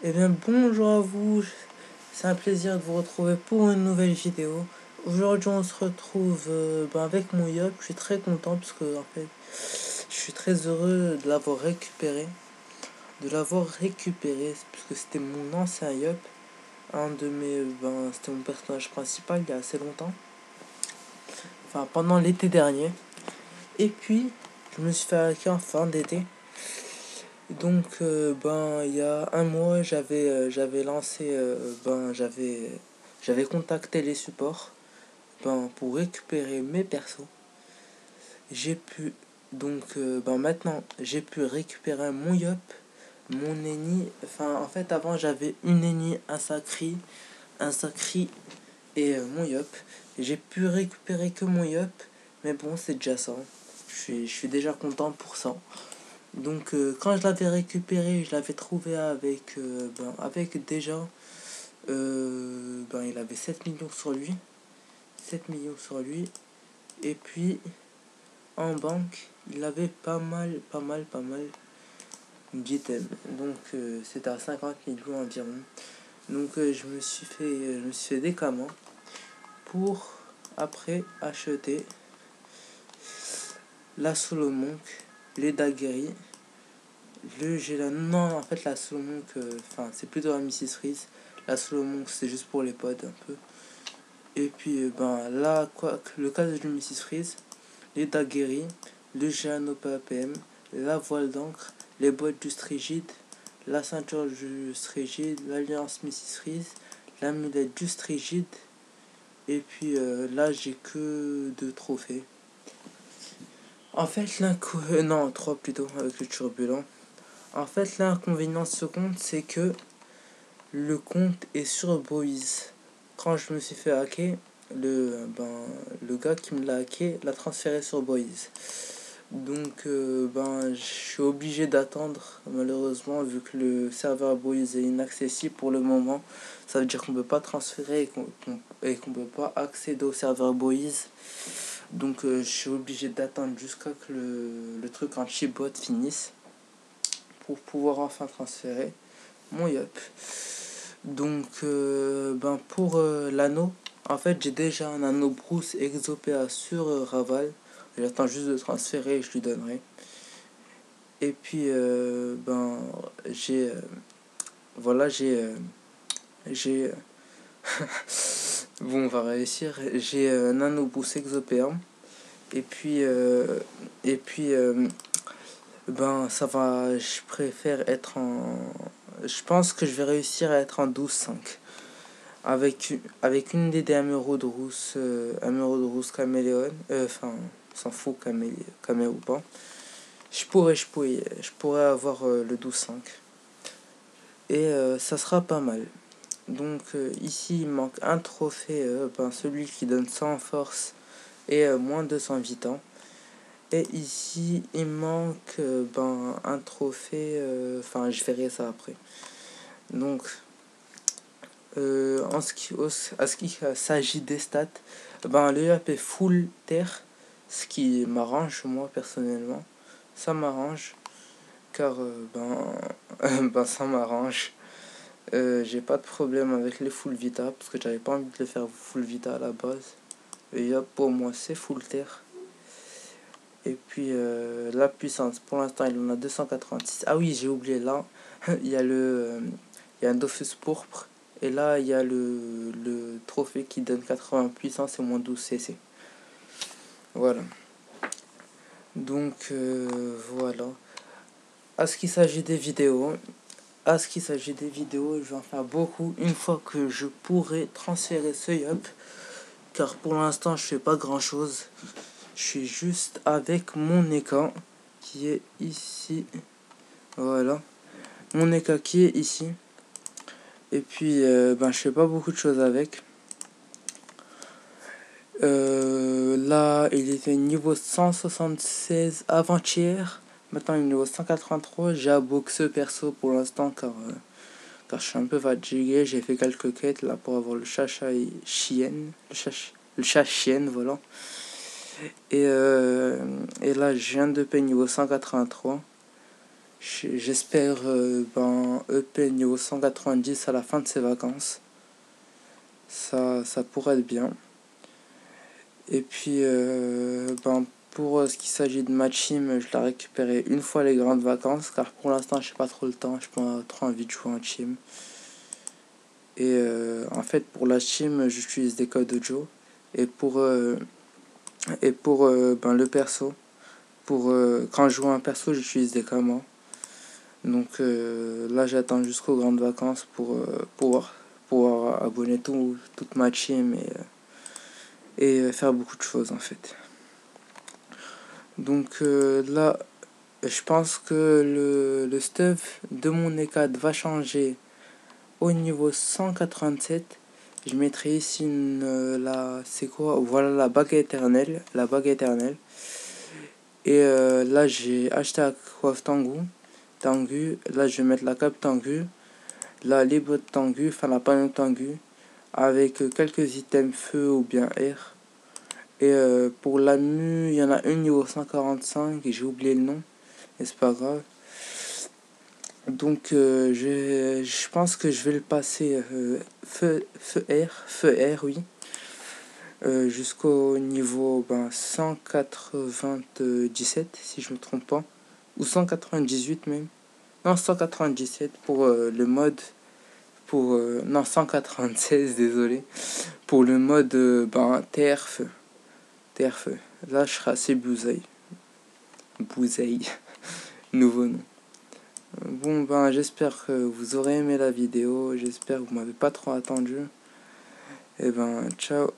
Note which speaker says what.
Speaker 1: Eh bien bonjour à vous, c'est un plaisir de vous retrouver pour une nouvelle vidéo. Aujourd'hui on se retrouve avec mon Yop. Je suis très content parce que en fait je suis très heureux de l'avoir récupéré. Puisque c'était mon ancien Yop. C'était mon personnage principal il y a assez longtemps. Enfin pendant l'été dernier. Et puis je me suis fait hacker en fin d'été. Donc il y a un mois j'avais contacté les supports pour récupérer mes persos. J'ai pu maintenant j'ai pu récupérer mon Yop, mon ennemi. Enfin en fait avant j'avais une ennemi, un sacri et mon Yop. J'ai pu récupérer que mon Yop, mais bon c'est déjà ça. Je suis déjà content pour ça. Donc quand je l'avais récupéré, je l'avais trouvé avec déjà il avait 7 millions sur lui. 7 millions sur lui. Et puis en banque, il avait pas mal d'items. Donc c'était à 50 millions environ. Donc je me suis fait des camans pour après acheter la solo monk, les daguerries. Non, en fait, la solo monk, c'est plutôt la Mrs. Freeze. La solo monk, c'est juste pour les pods un peu. Et puis, là, le cas de Mrs. Freeze, les daguerries, le Géano PAPM, la voile d'encre, les bottes du Strigide, la ceinture du Strigide, l'alliance Mrs. Freeze, l'amulette du Strigide. Et puis là, j'ai que 2 trophées. En fait, non, 3 plutôt, avec le turbulent. En fait, l'inconvénient de ce compte, c'est que le compte est sur Boise. Quand je me suis fait hacker, le gars qui me l'a hacké l'a transféré sur Boise. Donc, je suis obligé d'attendre, malheureusement, vu que le serveur Boise est inaccessible pour le moment. Ça veut dire qu'on ne peut pas transférer et qu'on ne peut pas accéder au serveur Boise. Donc, je suis obligé d'attendre jusqu'à que le truc en chipbot finisse pour pouvoir enfin transférer mon Yop. Donc pour l'anneau, en fait j'ai déjà un anneau Bruce Exopéa sur Raval. J'attends juste de transférer et je lui donnerai. Et puis j'ai j'ai bon, on va réussir. J'ai un anneau Bruce Exopéa. Et puis ça va, je préfère être en... Je pense que je vais réussir à être en 12-5. Avec une des émeraudes rousses, caméléon. S'en fout, camé ou pas. Je pourrais avoir le 12-5. Et ça sera pas mal. Donc ici, il manque un trophée, celui qui donne 100 force et moins 200 vitans. Et ici, il manque un trophée. Je verrai ça après. Donc, à ce qui s'agit des stats, le Yap est full terre, ce qui m'arrange, moi, personnellement. Ça m'arrange, car, ça m'arrange. J'ai pas de problème avec les full vita, parce que j'avais pas envie de le faire full vita à la base. Le Yap, pour moi, c'est full terre. Et puis la puissance, pour l'instant il en a 286. Ah oui, j'ai oublié, là il y a il y a un Dofus pourpre. Et là il y a le trophée qui donne 80 puissance et moins 12 CC. Voilà. Donc voilà. À ce qui s'agit des vidéos, je vais en faire beaucoup une fois que je pourrai transférer ce Yop. Car pour l'instant je fais pas grand chose. Je suis juste avec mon Eka qui est ici. Voilà. Mon Eka qui est ici. Et puis, je fais pas beaucoup de choses avec. Là, il était niveau 176 avant-hier. Maintenant, il est niveau 183. J'ai aboqué ce perso pour l'instant car je suis un peu fatigué. J'ai fait quelques quêtes là pour avoir le chat chienne. Le chat chienne, voilà. Et là, je viens de payer niveau 183. J'espère EP niveau 190 à la fin de ses vacances. Ça pourrait être bien. Et puis pour ce qui s'agit de ma team, je l'ai récupéré une fois les grandes vacances, car pour l'instant j'ai pas trop le temps, j'ai pas trop envie de jouer en team. Et en fait pour la team j'utilise des codes Joe. Et pour le perso, quand je joue un perso j'utilise des Kama. Donc là j'attends jusqu'aux grandes vacances pour pouvoir abonner toute ma team et faire beaucoup de choses en fait. Donc là je pense que le stuff de mon E4 va changer au niveau 187. Je mettrai ici c'est quoi, voilà, la bague éternelle. Et là j'ai acheté Aqua Tengu. Là je vais mettre la cape Tengu, la libre Tengu, enfin la panneau Tengu, avec quelques items feu ou bien air. Et pour la mue, il y en a une niveau 145 et j'ai oublié le nom, mais c'est pas grave. Donc je pense que je vais le passer feu air, oui, jusqu'au niveau 197 si je me trompe pas, ou 198 même. Non, 197 pour le mode, non, 196, désolé, pour le mode terre-feu. Là, je serai assez bouseille, nouveau nom. Bon, j'espère que vous aurez aimé la vidéo, j'espère que vous m'avez pas trop attendu. Et ciao.